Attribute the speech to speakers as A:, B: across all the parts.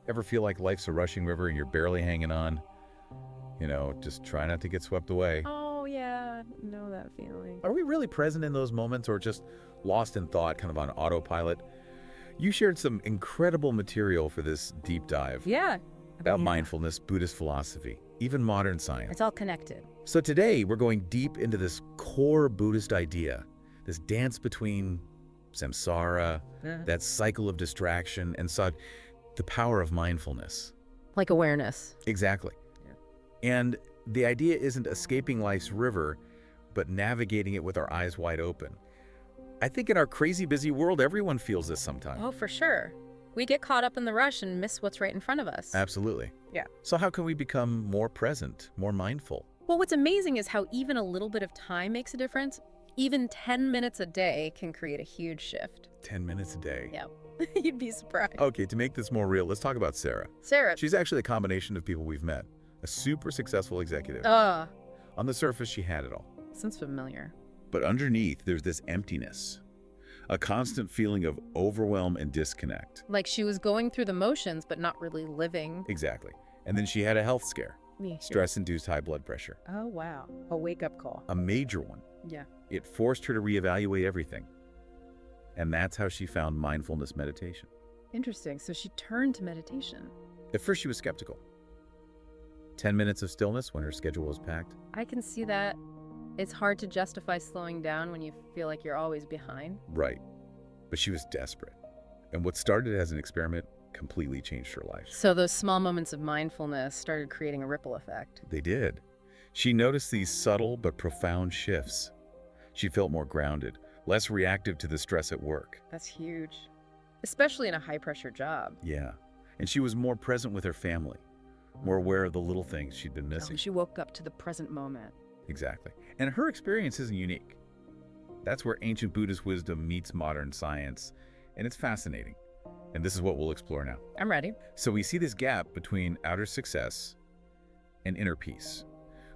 A: Ever feel like life's a rushing river and you're barely hanging on? Just try not to get swept away.
B: Oh, yeah, know that feeling.
A: Are we really present in those moments or just lost in thought, kind of on autopilot? You shared some incredible material for this deep dive
B: Yeah.
A: about mindfulness, Buddhist philosophy, even modern science.
B: It's all connected.
A: So today we're going deep into this core Buddhist idea, this dance between samsara, that cycle of distraction, and the power of mindfulness.
B: Like awareness.
A: Exactly. And the idea isn't escaping life's river, but navigating it with our eyes wide open. I think in our crazy busy world, everyone feels this sometimes.
B: Oh, for sure. We get caught up in the rush and miss what's right in front of us.
A: Absolutely.
B: Yeah.
A: So how can we become more present, more mindful?
B: Well, what's amazing is how even a little bit of time makes a difference. Even 10 minutes a day can create a huge shift.
A: 10 minutes a day.
B: Yeah. You'd be surprised.
A: Okay, to make this more real, let's talk about Sarah.
B: Sarah.
A: She's actually a combination of people we've met. A super successful executive. On the surface, she had it all.
B: Sounds familiar.
A: But underneath, there's this emptiness. A constant feeling of overwhelm and disconnect.
B: Like she was going through the motions, but not really living.
A: Exactly. And then she had a health scare. Stress-induced high blood pressure.
B: Oh, wow. A wake-up call.
A: A major one.
B: Yeah.
A: It forced her to reevaluate everything. And that's how she found mindfulness meditation.
B: Interesting. So she turned to meditation.
A: At first, she was skeptical. 10 minutes of stillness when her schedule was packed.
B: I can see that. It's hard to justify slowing down when you feel like you're always behind.
A: Right. But she was desperate. And what started as an experiment completely changed her life.
B: So those small moments of mindfulness started creating a ripple effect.
A: They did. She noticed these subtle but profound shifts. She felt more grounded, less reactive to the stress at work.
B: That's huge. Especially in a high-pressure job.
A: Yeah. And she was more present with her family, more aware of the little things she'd been missing.
B: She woke up to the present moment.
A: Exactly. And her experience isn't unique. That's where ancient Buddhist wisdom meets modern science, and it's fascinating. And this is what we'll explore now.
B: I'm ready.
A: So we see this gap between outer success and inner peace.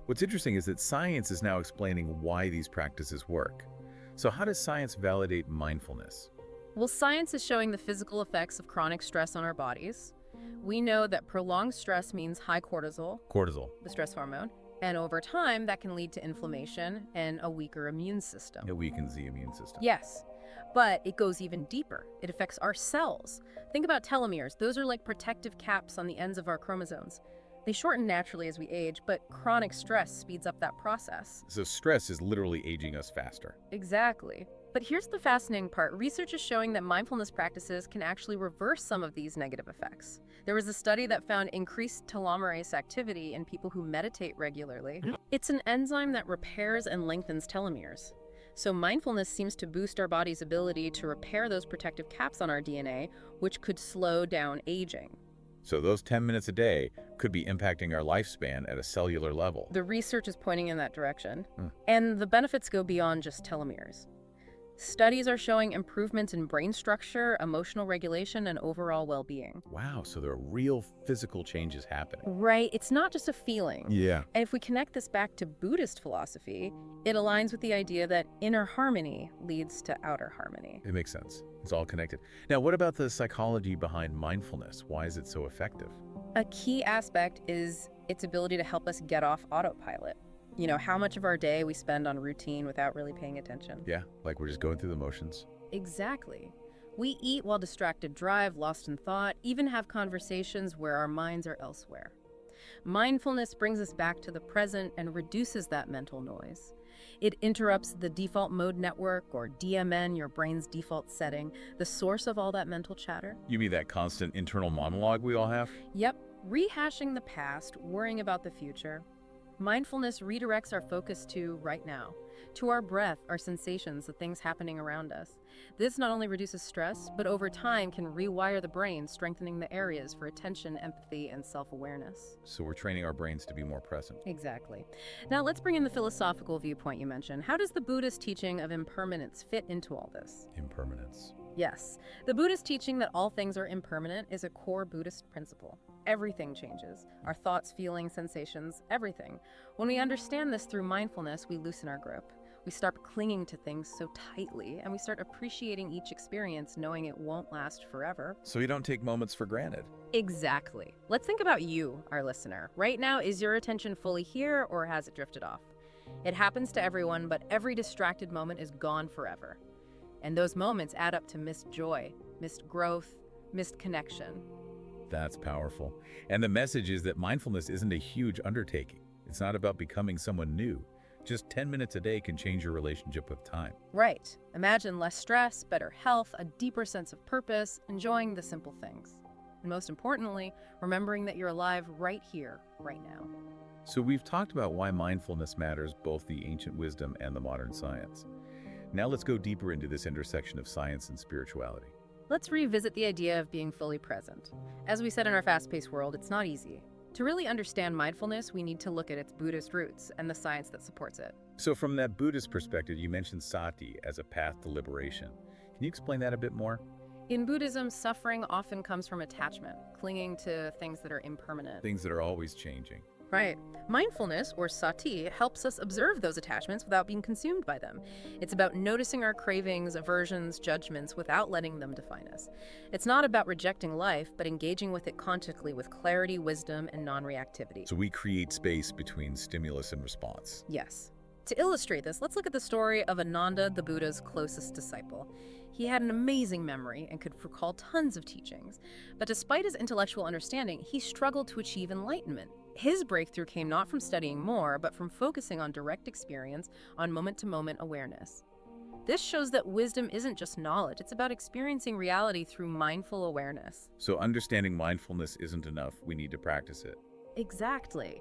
A: What's interesting is that science is now explaining why these practices work. So how does science validate mindfulness?
B: Well, science is showing the physical effects of chronic stress on our bodies. We know that prolonged stress means high cortisol, the stress hormone, and over time that can lead to inflammation and a weaker immune system.
A: It weakens the immune system.
B: Yes, but it goes even deeper. It affects our cells. Think about telomeres. Those are like protective caps on the ends of our chromosomes. They shorten naturally as we age, but chronic stress speeds up that process.
A: So stress is literally aging us faster.
B: Exactly. But here's the fascinating part. Research is showing that mindfulness practices can actually reverse some of these negative effects. There was a study that found increased telomerase activity in people who meditate regularly. It's an enzyme that repairs and lengthens telomeres. So mindfulness seems to boost our body's ability to repair those protective caps on our DNA, which could slow down aging.
A: So those 10 minutes a day could be impacting our lifespan at a cellular level.
B: The research is pointing in that direction. And the benefits go beyond just telomeres. Studies are showing improvements in brain structure, emotional regulation, and overall well-being.
A: Wow, so there are real physical changes happening.
B: Right, it's not just a feeling.
A: Yeah.
B: And if we connect this back to Buddhist philosophy, it aligns with the idea that inner harmony leads to outer harmony.
A: It makes sense. It's all connected. Now, what about the psychology behind mindfulness? Why is it so effective?
B: A key aspect is its ability to help us get off autopilot. You know, how much of our day we spend on routine without really paying attention.
A: Yeah, like we're just going through the motions.
B: Exactly. We eat while distracted, drive, lost in thought, even have conversations where our minds are elsewhere. Mindfulness brings us back to the present and reduces that mental noise. It interrupts the default mode network, or DMN, your brain's default setting, the source of all that mental chatter.
A: You mean that constant internal monologue we all have?
B: Yep, rehashing the past, worrying about the future. Mindfulness redirects our focus to right now, to our breath, our sensations, the things happening around us. This not only reduces stress, but over time can rewire the brain, strengthening the areas for attention, empathy, and self-awareness.
A: So we're training our brains to be more present.
B: Exactly. Now let's bring in the philosophical viewpoint you mentioned. How does the Buddhist teaching of impermanence fit into all this?
A: Impermanence.
B: Yes. The Buddhist teaching that all things are impermanent is a core Buddhist principle. Everything changes. Our thoughts, feelings, sensations, everything. When we understand this through mindfulness, we loosen our grip. We start clinging to things so tightly, and we start appreciating each experience knowing it won't last forever.
A: So you don't take moments for granted.
B: Exactly. Let's think about you, our listener. Right now, is your attention fully here or has it drifted off? It happens to everyone, but every distracted moment is gone forever. And those moments add up to missed joy, missed growth, missed connection.
A: That's powerful. And the message is that mindfulness isn't a huge undertaking. It's not about becoming someone new. Just 10 minutes a day can change your relationship with time.
B: Right. Imagine less stress, better health, a deeper sense of purpose, enjoying the simple things. And most importantly, remembering that you're alive right here, right now.
A: So we've talked about why mindfulness matters, both the ancient wisdom and the modern science. Now let's go deeper into this intersection of science and spirituality.
B: Let's revisit the idea of being fully present. As we said, in our fast-paced world, it's not easy. To really understand mindfulness, we need to look at its Buddhist roots and the science that supports it.
A: So from that Buddhist perspective, you mentioned sati as a path to liberation. Can you explain that a bit more?
B: In Buddhism, suffering often comes from attachment, clinging to things that are impermanent.
A: Things that are always changing.
B: Right. Mindfulness, or sati, helps us observe those attachments without being consumed by them. It's about noticing our cravings, aversions, judgments without letting them define us. It's not about rejecting life, but engaging with it consciously with clarity, wisdom, and non-reactivity.
A: So we create space between stimulus and response.
B: Yes. To illustrate this, let's look at the story of Ananda, the Buddha's closest disciple. He had an amazing memory and could recall tons of teachings. But despite his intellectual understanding, he struggled to achieve enlightenment. His breakthrough came not from studying more, but from focusing on direct experience, on moment-to-moment awareness. This shows that wisdom isn't just knowledge, it's about experiencing reality through mindful awareness.
A: So understanding mindfulness isn't enough, we need to practice it.
B: Exactly.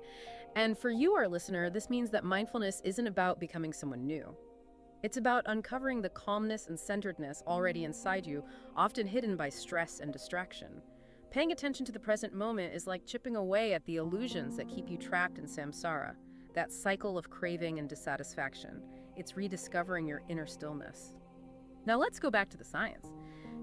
B: And for you, our listener, this means that mindfulness isn't about becoming someone new. It's about uncovering the calmness and centeredness already inside you, often hidden by stress and distraction. Paying attention to the present moment is like chipping away at the illusions that keep you trapped in samsara, that cycle of craving and dissatisfaction. It's rediscovering your inner stillness. Now let's go back to the science.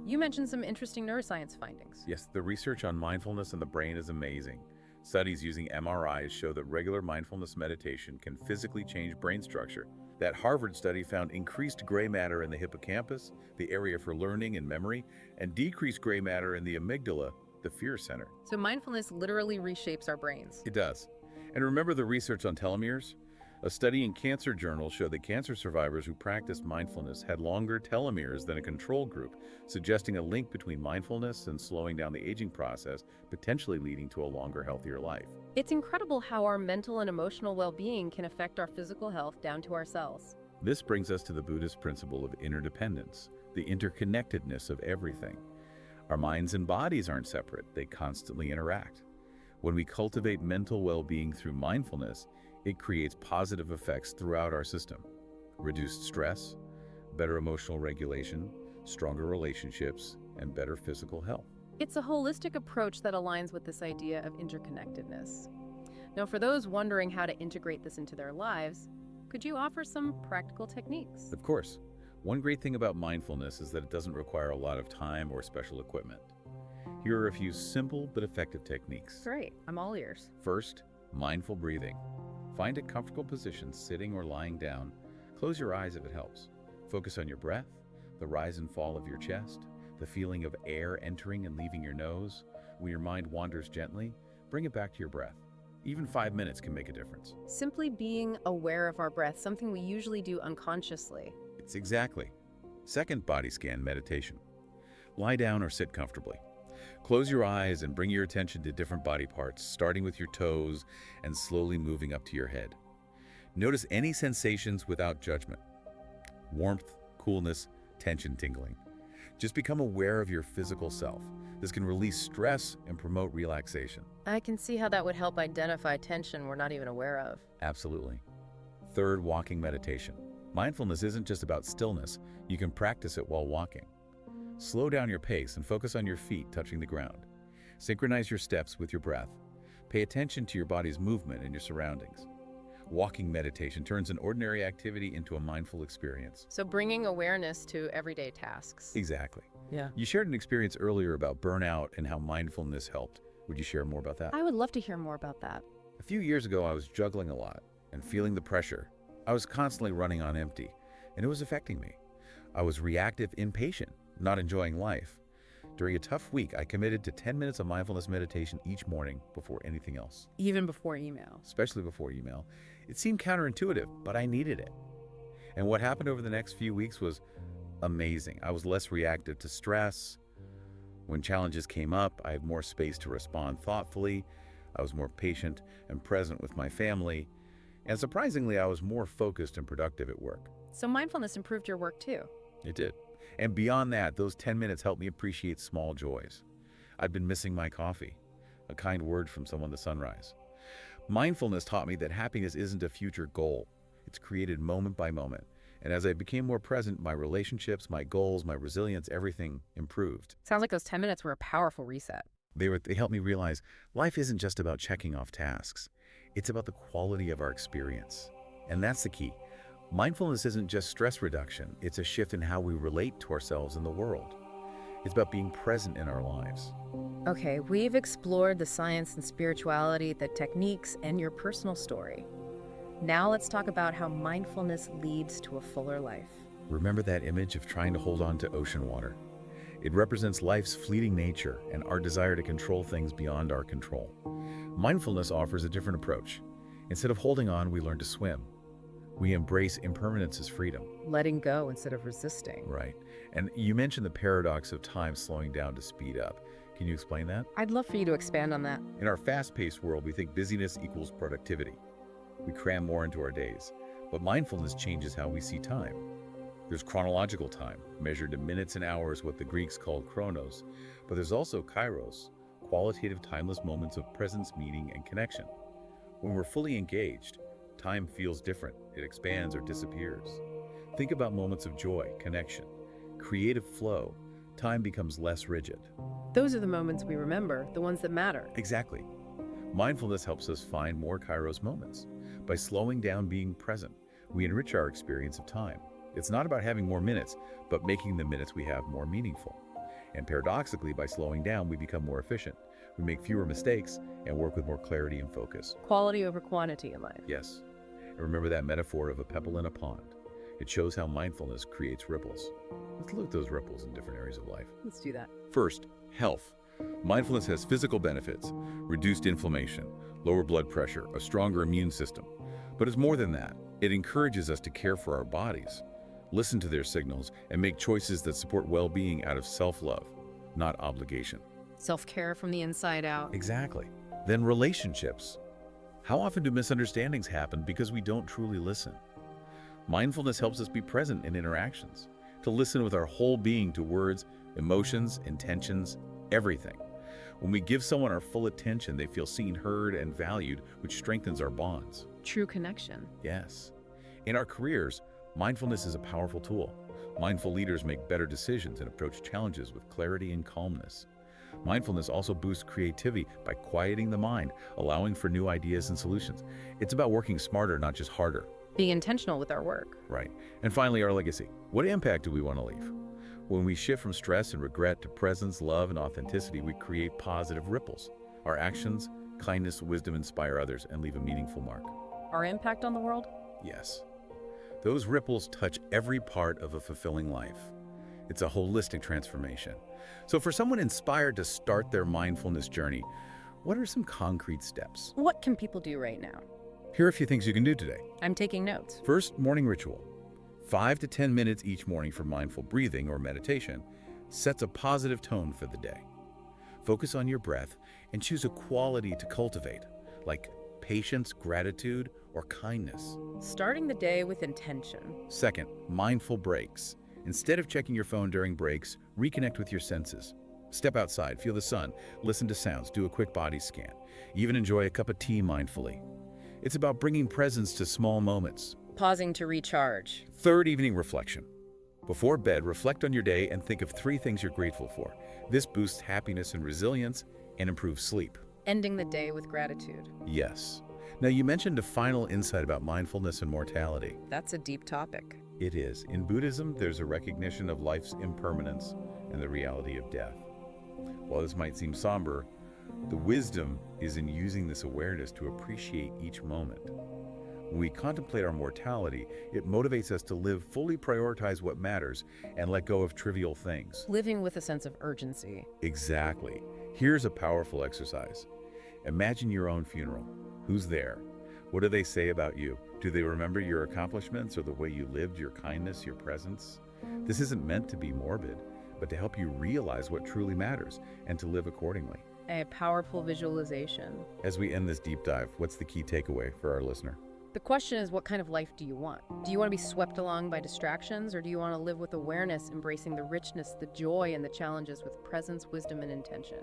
B: You mentioned some interesting neuroscience findings.
A: Yes, the research on mindfulness and the brain is amazing. Studies using MRIs show that regular mindfulness meditation can physically change brain structure. That Harvard study found increased gray matter in the hippocampus, the area for learning and memory, and decreased gray matter in the amygdala, the fear center.
B: So mindfulness literally reshapes our brains.
A: It does. And remember the research on telomeres? A study in Cancer Journal showed that cancer survivors who practiced mindfulness had longer telomeres than a control group, suggesting a link between mindfulness and slowing down the aging process, potentially leading to a longer, healthier life.
B: It's incredible how our mental and emotional well-being can affect our physical health down to our cells.
A: This brings us to the Buddhist principle of interdependence, the interconnectedness of everything. Our minds and bodies aren't separate, they constantly interact. When we cultivate mental well-being through mindfulness, it creates positive effects throughout our system. Reduced stress, better emotional regulation, stronger relationships, and better physical health.
B: It's a holistic approach that aligns with this idea of interconnectedness. Now, for those wondering how to integrate this into their lives, could you offer some practical techniques?
A: Of course. One great thing about mindfulness is that it doesn't require a lot of time or special equipment. Here are a few simple but effective techniques.
B: Great, I'm all ears.
A: First, mindful breathing. Find a comfortable position, sitting or lying down. Close your eyes if it helps. Focus on your breath, the rise and fall of your chest, the feeling of air entering and leaving your nose. When your mind wanders gently, bring it back to your breath. Even 5 minutes can make a difference.
B: Simply being aware of our breath, something we usually do unconsciously.
A: It's exactly. Second, body scan meditation. Lie down or sit comfortably. Close your eyes and bring your attention to different body parts, starting with your toes and slowly moving up to your head. Notice any sensations without judgment. Warmth, coolness, tension, tingling. Just become aware of your physical self. This can release stress and promote relaxation.
B: I can see how that would help identify tension we're not even aware of.
A: Absolutely. Third, walking meditation. Mindfulness isn't just about stillness. You can practice it while walking. Slow down your pace and focus on your feet touching the ground. Synchronize your steps with your breath. Pay attention to your body's movement and your surroundings. Walking meditation turns an ordinary activity into a mindful experience.
B: So bringing awareness to everyday tasks.
A: Exactly.
B: Yeah.
A: You shared an experience earlier about burnout and how mindfulness helped. Would you share more about that?
B: I would love to hear more about that.
A: A few years ago, I was juggling a lot and feeling the pressure. I was constantly running on empty, and it was affecting me. I was reactive, impatient, not enjoying life. During a tough week, I committed to 10 minutes of mindfulness meditation each morning before anything else,
B: Even before email.
A: especially before email. It seemed counterintuitive, but I needed it. And what happened over the next few weeks was amazing. I was less reactive to stress. When challenges came up, I had more space to respond thoughtfully. I was more patient and present with my family. And surprisingly, I was more focused and productive at work.
B: So mindfulness improved your work too.
A: It did. And beyond that, those 10 minutes helped me appreciate small joys. I'd been missing my coffee, a kind word from someone to sunrise. Mindfulness taught me that happiness isn't a future goal. It's created moment by moment. And as I became more present, my relationships, my goals, my resilience, everything improved.
B: Sounds like those 10 minutes were a powerful reset.
A: They helped me realize life isn't just about checking off tasks. It's about the quality of our experience. And that's the key. Mindfulness isn't just stress reduction. It's a shift in how we relate to ourselves and the world. It's about being present in our lives.
B: Okay, we've explored the science and spirituality, the techniques, and your personal story. Now let's talk about how mindfulness leads to a fuller life.
A: Remember that image of trying to hold on to ocean water? It represents life's fleeting nature and our desire to control things beyond our control. Mindfulness offers a different approach. Instead of holding on, we learn to swim. We embrace impermanence as freedom.
B: Letting go instead of resisting.
A: Right. And you mentioned the paradox of time slowing down to speed up. Can you explain that?
B: I'd love for you to expand on that.
A: In our fast-paced world, we think busyness equals productivity. We cram more into our days. But mindfulness changes how we see time. There's chronological time, measured in minutes and hours, what the Greeks called chronos. But there's also kairos, qualitative timeless moments of presence, meaning, and connection. When we're fully engaged, time feels different. It expands or disappears. Think about moments of joy, connection, creative flow. Time becomes less rigid.
B: Those are the moments we remember, the ones that matter.
A: Exactly. Mindfulness helps us find more kairos moments. By slowing down, being present, we enrich our experience of time. It's not about having more minutes, but making the minutes we have more meaningful. And paradoxically, by slowing down, we become more efficient. We make fewer mistakes and work with more clarity and focus.
B: Quality over quantity in life.
A: Yes. And remember that metaphor of a pebble in a pond. It shows how mindfulness creates ripples. Let's look at those ripples in different areas of life.
B: Let's do that.
A: First, health. Mindfulness has physical benefits, reduced inflammation, lower blood pressure, a stronger immune system. But it's more than that. It encourages us to care for our bodies, listen to their signals, and make choices that support well-being out of self-love, not obligation.
B: Self-care from the inside out.
A: Exactly. Then relationships. How often do misunderstandings happen because we don't truly listen? Mindfulness helps us be present in interactions, to listen with our whole being to words, emotions, intentions, everything. When we give someone our full attention, they feel seen, heard, and valued, which strengthens our bonds.
B: True connection.
A: Yes. In our careers, mindfulness is a powerful tool. Mindful leaders make better decisions and approach challenges with clarity and calmness. Mindfulness also boosts creativity by quieting the mind, allowing for new ideas and solutions. It's about working smarter, not just harder.
B: Being intentional with our work.
A: Right. And finally, our legacy. What impact do we want to leave? When we shift from stress and regret to presence, love, and authenticity, we create positive ripples. Our actions, kindness, wisdom inspire others and leave a meaningful mark.
B: Our impact on the world?
A: Yes. Those ripples touch every part of a fulfilling life. It's a holistic transformation. So for someone inspired to start their mindfulness journey, what are some concrete steps?
B: What can people do right now?
A: Here are a few things you can do today.
B: I'm taking notes.
A: First, morning ritual. 5 to 10 minutes each morning for mindful breathing or meditation sets a positive tone for the day. Focus on your breath and choose a quality to cultivate, like patience, gratitude, or kindness.
B: Starting the day with intention.
A: Second, mindful breaks. Instead of checking your phone during breaks, reconnect with your senses. Step outside, feel the sun, listen to sounds, do a quick body scan. Even enjoy a cup of tea mindfully. It's about bringing presence to small moments.
B: Pausing to recharge.
A: Third, evening reflection. Before bed, reflect on your day and think of 3 things you're grateful for. This boosts happiness and resilience and improves sleep.
B: Ending the day with gratitude.
A: Yes. Now, you mentioned a final insight about mindfulness and mortality.
B: That's a deep topic.
A: It is. In Buddhism, there's a recognition of life's impermanence and the reality of death. While this might seem somber, the wisdom is in using this awareness to appreciate each moment. When we contemplate our mortality, it motivates us to live, fully prioritize what matters, and let go of trivial things.
B: Living with a sense of urgency.
A: Exactly. Here's a powerful exercise. Imagine your own funeral. Who's there? What do they say about you? Do they remember your accomplishments or the way you lived, your kindness, your presence? This isn't meant to be morbid, but to help you realize what truly matters and to live accordingly.
B: A powerful visualization.
A: As we end this deep dive, what's the key takeaway for our listener?
B: The question is, what kind of life do you want? Do you want to be swept along by distractions, or do you want to live with awareness, embracing the richness, the joy, and the challenges with presence, wisdom, and intention?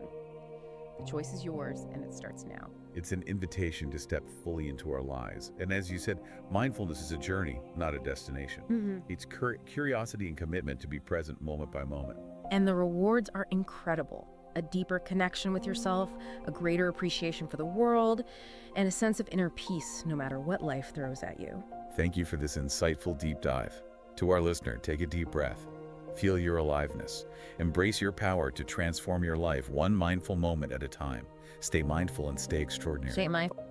B: The choice is yours, and it starts now.
A: It's an invitation to step fully into our lives. And as you said, mindfulness is a journey, not a destination. It's curiosity and commitment to be present moment by moment.
B: And the rewards are incredible. A deeper connection with yourself, a greater appreciation for the world, and a sense of inner peace no matter what life throws at you.
A: Thank you for this insightful deep dive. To our listener, take a deep breath. Feel your aliveness. Embrace your power to transform your life one mindful moment at a time. Stay mindful and stay extraordinary.
B: Stay mindful.